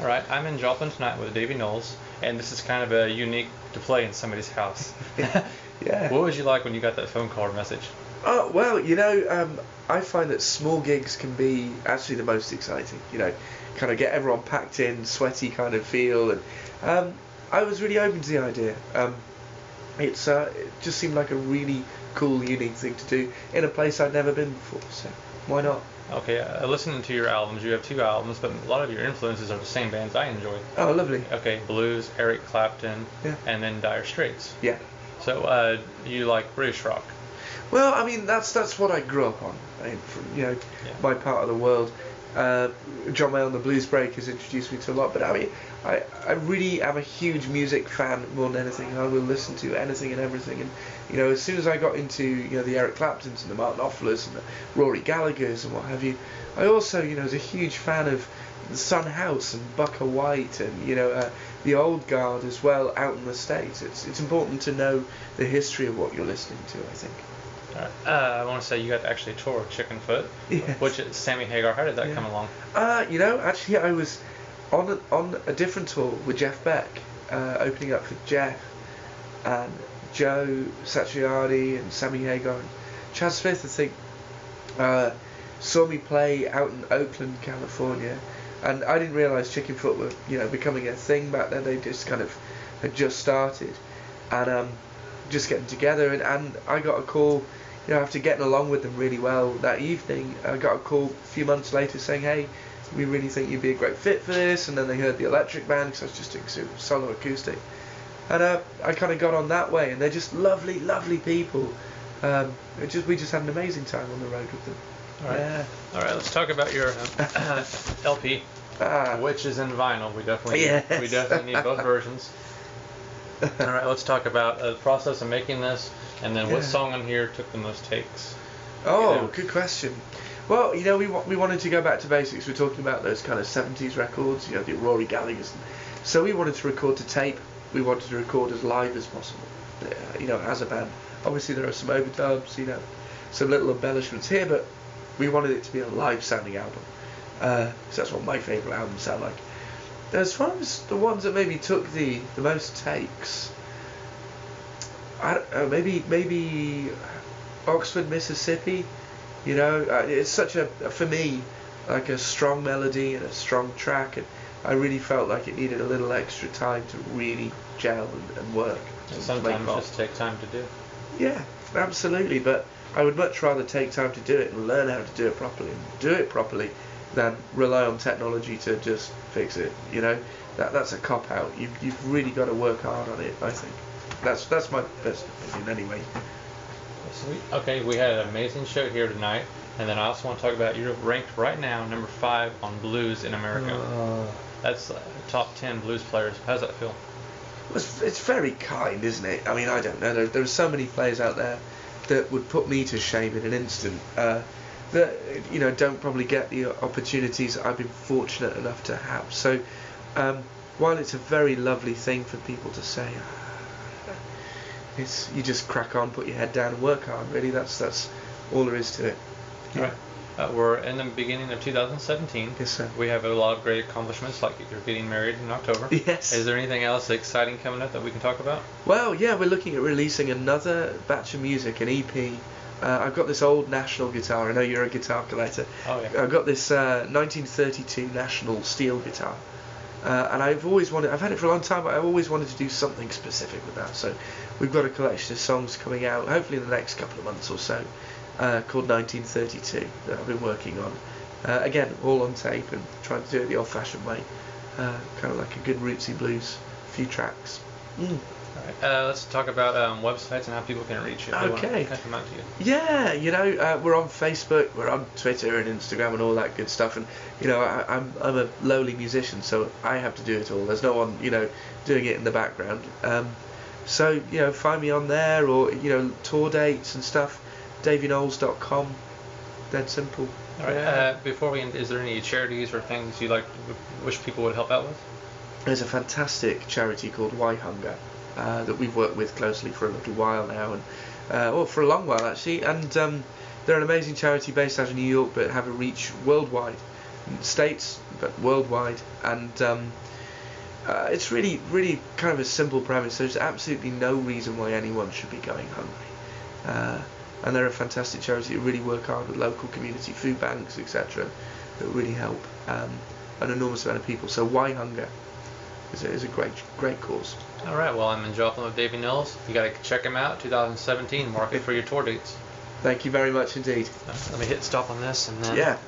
Alright, I'm in Joplin tonight with Davy Knowles, and this is kind of a unique to play in somebody's house. Yeah. What was you like when you got that phone call or message? Oh, well, I find that small gigs can be actually the most exciting. Kind of get everyone packed in, sweaty kind of feel, and I was really open to the idea. It just seemed like a really cool, unique thing to do in a place I'd never been before. So why not? Okay, listening to your albums, you have two albums, but a lot of your influences are the same bands I enjoy. Oh, lovely. Okay, blues, Eric Clapton, Yeah. and then Dire Straits. Yeah. So you like British rock? Well, I mean that's what I grew up on. From my part of the world. John Mayall and the Blues Breakers introduced me to a lot, but I mean I really am a huge music fan more than anything. I will listen to anything and everything, and as soon as I got into the Eric Claptons and the Martin Knopflers and the Rory Gallaghers and what have you, I also was a huge fan of the Son House and Bucka White and the old guard as well out in the States. It's important to know the history of what you're listening to, I think. I want to say you got to actually tour Chickenfoot, Yes. which is Sammy Hagar. How did that come along? Actually I was on a different tour with Jeff Beck, opening up for Jeff and Joe Satriani and Sammy Hagar and Chad Smith, I think, saw me play out in Oakland, California, and I didn't realise Chickenfoot were becoming a thing back then. They just kind of had just started, and just getting together, and I got a call. After getting along with them really well that evening, I got a call a few months later saying, hey, we really think you'd be a great fit for this. And then they heard the electric band, because I was just doing solo acoustic, and I kind of got on that way, and they're just lovely, lovely people. We just had an amazing time on the road with them. All right. Yeah. All right, let's talk about your LP, which is in vinyl. We definitely need both versions. All right, let's talk about the process of making this, and then what song on here took the most takes. Oh, good question. Well, we wanted to go back to basics. We're talking about those kind of 70s records, the Rory Gallagher's. So we wanted to record to tape. We wanted to record as live as possible, as a band. Obviously there are some overdubs, some little embellishments here, but we wanted it to be a live sounding album. Because that's what my favourite albums sound like. As far as the ones that maybe took the most takes, I don't know, maybe Oxford, Mississippi. It's such for me, like a strong melody and a strong track, and I really felt like it needed a little extra time to really gel and work. And sometimes just take time to do. Yeah, absolutely. But I would much rather take time to do it and learn how to do it properly, than rely on technology to just fix it. That's a cop out. You've really got to work hard on it, I think. That's my best opinion anyway. Sweet. Okay, we had an amazing show here tonight, and then I also want to talk about you're ranked right now number 5 on blues in America. That's top 10 blues players. How's that feel? It's very kind, isn't it? I mean, I don't know. There are so many players out there that would put me to shame in an instant. That don't probably get the opportunities I've been fortunate enough to have. So while it's a very lovely thing for people to say, you just crack on, put your head down and work hard. Really, that's all there is to it. Yeah. Right. We're in the beginning of 2017. Yes, sir. We have a lot of great accomplishments, like you're getting married in October. Yes. Is there anything else exciting coming up that we can talk about? Well, yeah, we're looking at releasing another batch of music, an EP. I've got this old National guitar. I know you're a guitar collector. Oh, yeah. I've got this 1932 National steel guitar. And I've had it for a long time, but I've always wanted to do something specific with that. So we've got a collection of songs coming out, hopefully in the next couple of months or so, called 1932, that I've been working on. Again, all on tape and trying to do it the old-fashioned way. Kind of like a good rootsy blues, few tracks. Alright, let's talk about websites and how people can reach you. Okay. Come out to you. Yeah, we're on Facebook, we're on Twitter and Instagram and all that good stuff. And I'm a lowly musician, so I have to do it all. There's no one doing it in the background. So find me on there, or tour dates and stuff. DavyKnowles.com. Dead simple. All right. Yeah. Before we end, is there any charities or things you wish people would help out with? There's a fantastic charity called Why Hunger that we've worked with closely for a little while now, and for a long while actually. And they're an amazing charity based out of New York, but have a reach worldwide. States, but worldwide, and it's really kind of a simple premise. There's absolutely no reason why anyone should be going hungry, and they're a fantastic charity that really work hard with local community food banks, etc., that really help an enormous amount of people. So why hunger is a great cause. All right, well, I'm in Joplin with Davy Knowles. You got to check him out. 2017, mark it for your tour dates. Thank you very much indeed. Let me hit stop on this, and then. Yeah.